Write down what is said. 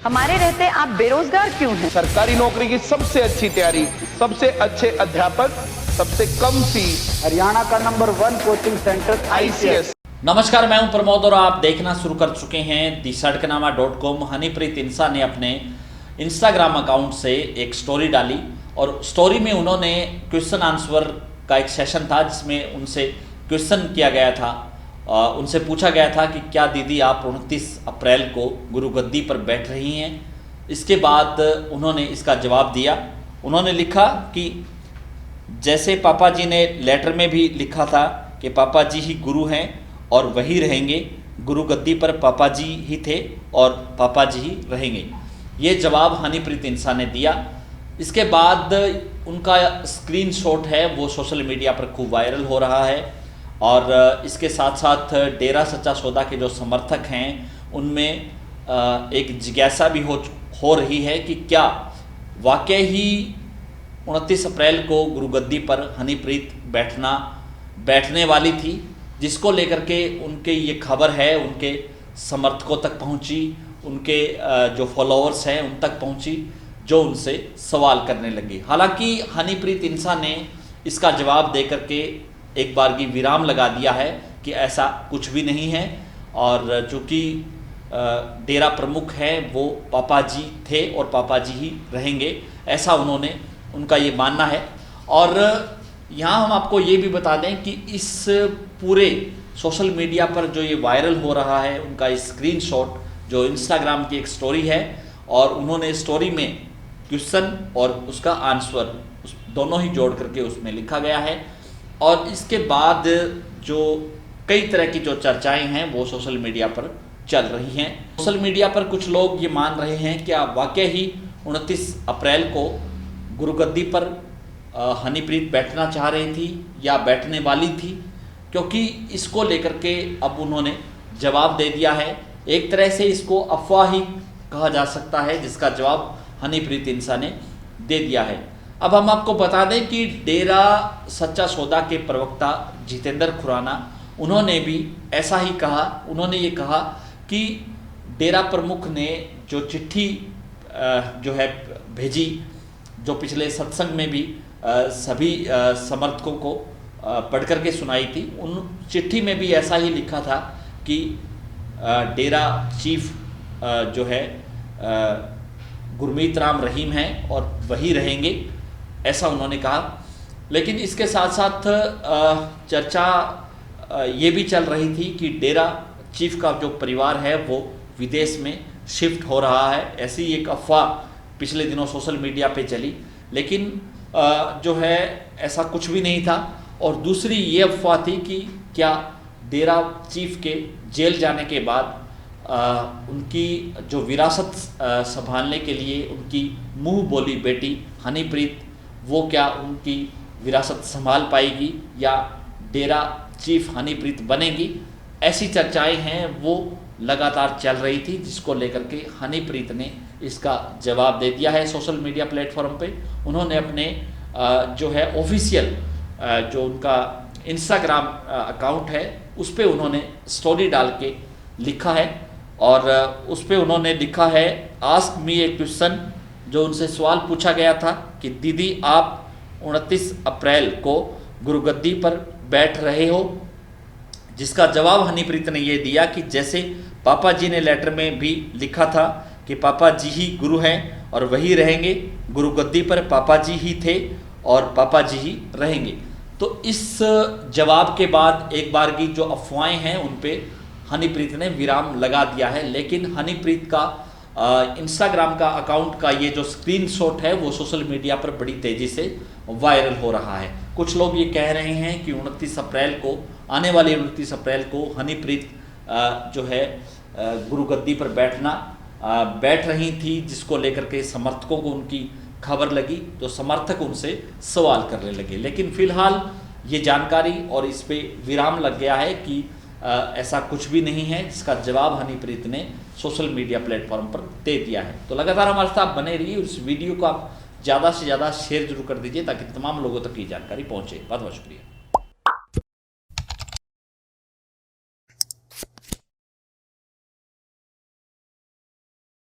हमारे रहते आप बेरोजगार क्यों हैं? सरकारी नौकरी की सबसे अच्छी तैयारी, सबसे अच्छे अध्यापक, सबसे कम फीस, हरियाणा का नंबर 1 कोचिंग सेंटर ICS। नमस्कार, मैं हूं प्रमोद और आप देखना शुरू कर चुके हैं दी-सड़कनामा.com। हनीप्रीत इंसा ने अपने इंस्टाग्राम अकाउंट से एक स्टोरी डाली और स्टोरी में उन्होंने क्वेश्चन आंसर का एक सेशन था जिसमें उनसे क्वेश्चन किया गया था। उनसे पूछा गया था कि क्या दीदी आप 29 अप्रैल को गुरुगद्दी पर बैठ रही हैं। इसके बाद उन्होंने इसका जवाब दिया। उन्होंने लिखा कि जैसे पापा जी ने लेटर में भी लिखा था कि पापा जी ही गुरु हैं और वही रहेंगे, गुरुगद्दी पर पापा जी ही थे और पापा जी ही रहेंगे। ये जवाब हनीप्रीत इंसा ने दिया। इसके बाद उनका स्क्रीनशॉट है वो सोशल मीडिया पर खूब वायरल हो रहा है और इसके साथ साथ डेरा सच्चा सौदा के जो समर्थक हैं उनमें एक जिज्ञासा भी हो रही है कि क्या वाकई ही 29 अप्रैल को गुरुगद्दी पर हनीप्रीत बैठने वाली थी, जिसको लेकर के उनके ये खबर है उनके समर्थकों तक पहुंची, उनके जो फॉलोअर्स हैं उन तक पहुंची, जो उनसे सवाल करने लगी। हालांकि हनीप्रीत इंसा ने इसका जवाब दे करके एक बार की विराम लगा दिया है कि ऐसा कुछ भी नहीं है और चूँकि डेरा प्रमुख हैं वो पापा जी थे और पापा जी ही रहेंगे, ऐसा उनका ये मानना है। और यहाँ हम आपको ये भी बता दें कि इस पूरे सोशल मीडिया पर जो ये वायरल हो रहा है उनका स्क्रीनशॉट जो इंस्टाग्राम की एक स्टोरी है और उन्होंने स्टोरी में क्वेश्चन और उसका आंसर दोनों ही जोड़ करके उसमें लिखा गया है। और इसके बाद जो कई तरह की जो चर्चाएं हैं वो सोशल मीडिया पर चल रही हैं। सोशल मीडिया पर कुछ लोग ये मान रहे हैं कि वाकई ही 29 अप्रैल को गुरुगद्दी पर हनीप्रीत बैठना चाह रही थी या बैठने वाली थी, क्योंकि इसको लेकर के अब उन्होंने जवाब दे दिया है। एक तरह से इसको अफवाह ही कहा जा सकता है जिसका जवाब हनीप्रीत इंसा ने दे दिया है। अब हम आपको बता दें कि डेरा सच्चा सौदा के प्रवक्ता जितेंद्र खुराना उन्होंने भी ऐसा ही कहा। उन्होंने ये कहा कि डेरा प्रमुख ने जो चिट्ठी जो है भेजी, जो पिछले सत्संग में भी सभी समर्थकों को पढ़ करके सुनाई थी, उन चिट्ठी में भी ऐसा ही लिखा था कि डेरा चीफ जो है गुरमीत राम रहीम हैं और वही रहेंगे, ऐसा उन्होंने कहा। लेकिन इसके साथ साथ चर्चा ये भी चल रही थी कि डेरा चीफ का जो परिवार है वो विदेश में शिफ्ट हो रहा है। ऐसी एक अफवाह पिछले दिनों सोशल मीडिया पे चली, लेकिन जो है ऐसा कुछ भी नहीं था। और दूसरी ये अफवाह थी कि क्या डेरा चीफ के जेल जाने के बाद उनकी जो विरासत संभालने के लिए उनकी मुंह बोली बेटी हनीप्रीत वो क्या उनकी विरासत संभाल पाएगी या डेरा चीफ हनीप्रीत बनेगी। ऐसी चर्चाएं हैं वो लगातार चल रही थी, जिसको लेकर के हनीप्रीत ने इसका जवाब दे दिया है सोशल मीडिया प्लेटफॉर्म पे। उन्होंने अपने जो है ऑफिशियल जो उनका इंस्टाग्राम अकाउंट है उस पर उन्होंने स्टोरी डाल के लिखा है और उस पर उन्होंने लिखा है आस्क मी ए क्वेश्चन। जो उनसे सवाल पूछा गया था कि दीदी आप 29 अप्रैल को गुरुगद्दी पर बैठ रहे हो, जिसका जवाब हनीप्रीत ने ये दिया कि जैसे पापा जी ने लेटर में भी लिखा था कि पापा जी ही गुरु हैं और वही रहेंगे, गुरुगद्दी पर पापा जी ही थे और पापा जी ही रहेंगे। तो इस जवाब के बाद एक बार की जो अफवाहें हैं उन पे हनीप्रीत ने विराम लगा दिया है। लेकिन हनीप्रीत का इंस्टाग्राम का अकाउंट का ये जो स्क्रीनशॉट है वो सोशल मीडिया पर बड़ी तेज़ी से वायरल हो रहा है। कुछ लोग ये कह रहे हैं कि 29 अप्रैल को आने वाले 29 अप्रैल को हनीप्रीत जो है गुरुगद्दी पर बैठ रही थी, जिसको लेकर के समर्थकों को उनकी खबर लगी तो समर्थक उनसे सवाल करने लगे। लेकिन फिलहाल ये जानकारी और इस पे विराम लग गया है कि ऐसा कुछ भी नहीं है, जिसका जवाब हनीप्रीत ने सोशल मीडिया प्लेटफॉर्म पर दे दिया है। तो लगातार हमारे साथ बने रहिए और इस वीडियो को आप ज़्यादा से ज़्यादा शेयर जरूर कर दीजिए ताकि तमाम लोगों तक ये जानकारी पहुँचे। बहुत बहुत शुक्रिया।